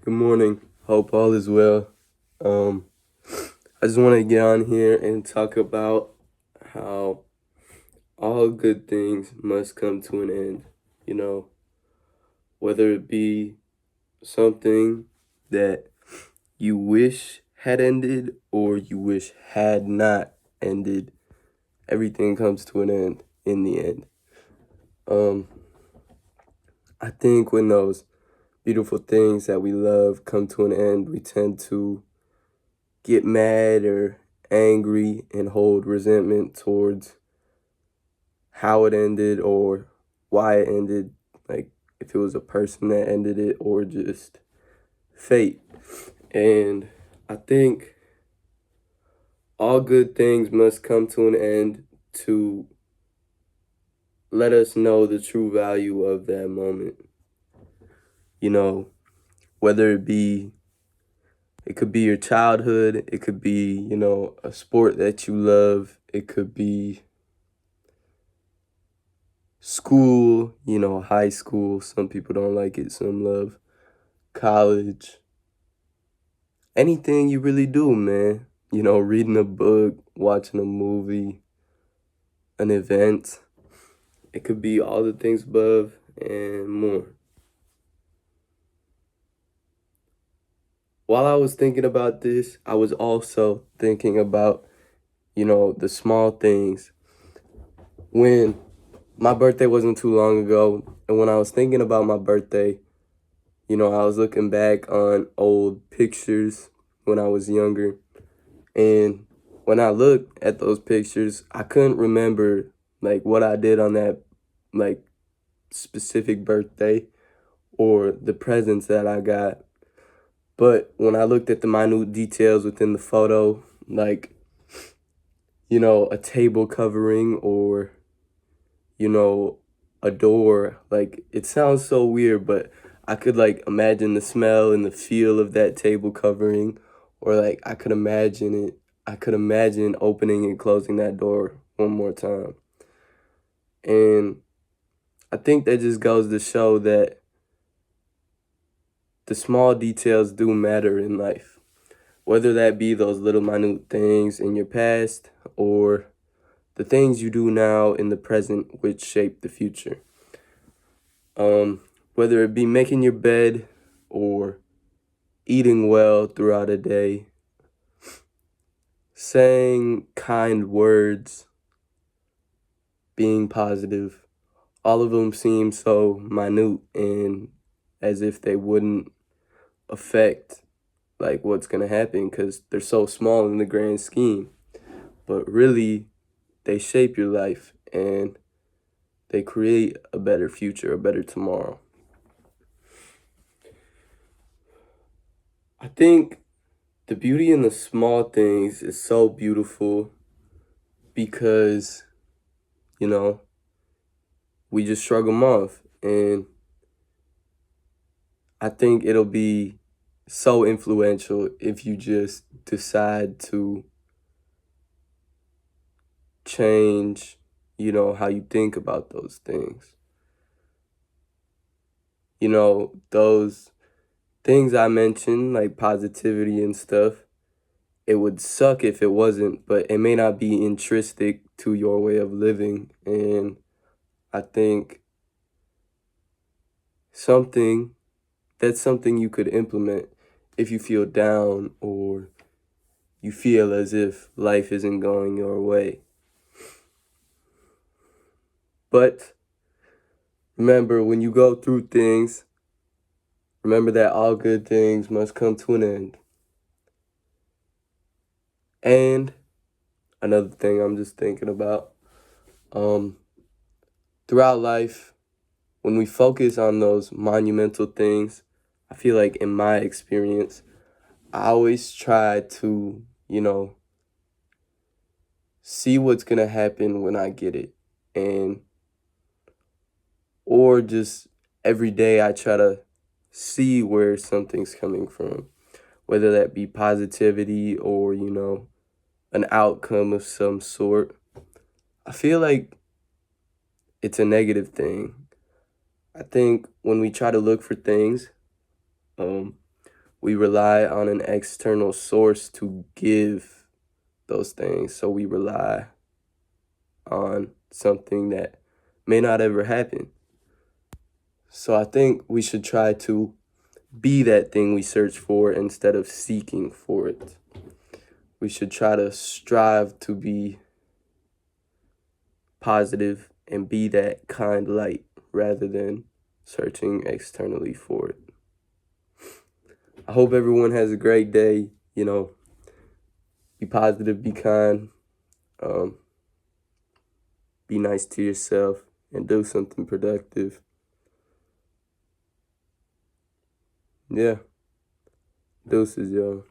Good morning. Hope all is well. Um, I just want to get on here and talk about how all good things must come to an end. You know, whether it be something that you wish had ended or you wish had not ended, everything comes to an end in the end. Um, I think when those beautiful things that we love come to an end, we tend to get mad or angry and hold resentment towards how it ended or why it ended, like if it was a person that ended it or just fate. And I think all good things must come to an end to let us know the true value of that moment. You know, whether it could be your childhood, it could be, a sport that you love, it could be school, high school. Some people don't like it, some love college. Anything you really do, man. Reading a book, watching a movie, an event. It could be all the things above and more. While I was thinking about this, I was also thinking about, the small things. When my birthday wasn't too long ago, and when I was thinking about my birthday, I was looking back on old pictures when I was younger. And when I looked at those pictures, I couldn't remember like what I did on that like specific birthday or the presents that I got. But when I looked at the minute details within the photo, like, a table covering or, you know, a door, like it sounds so weird, but I could like imagine the smell and the feel of that table covering, or like I could imagine it. I could imagine opening and closing that door one more time. And I think that just goes to show that the small details do matter in life, whether that be those little minute things in your past or the things you do now in the present, which shape the future. Whether it be making your bed or eating well throughout a day, saying kind words, being positive, all of them seem so minute and as if they wouldn't affect like what's going to happen because they're so small in the grand scheme. But really, they shape your life and they create a better future, a better tomorrow. I think the beauty in the small things is so beautiful because, you know, we just shrug them off. And I think it'll be so influential if you just decide to change, how you think about those things. Those things I mentioned, like positivity and stuff, it would suck if it wasn't, but it may not be intrinsic to your way of living. And I think something that's something you could implement if you feel down or you feel as if life isn't going your way. But remember, when you go through things, remember that all good things must come to an end. And another thing I'm just thinking about, um, throughout life, when we focus on those monumental things, I feel like in my experience, I always try to, see what's going to happen when I get it. And, or just every day I try to see where something's coming from, whether that be positivity or, an outcome of some sort. I feel like it's a negative thing. I think when we try to look for things, um, we rely on an external source to give those things. So we rely on something that may not ever happen. So I think we should try to be that thing we search for instead of seeking for it. We should try to strive to be positive and be that kind light rather than searching externally for it. I hope everyone has a great day. You know, be positive, be kind, be nice to yourself, and do something productive. Yeah. Deuces, y'all.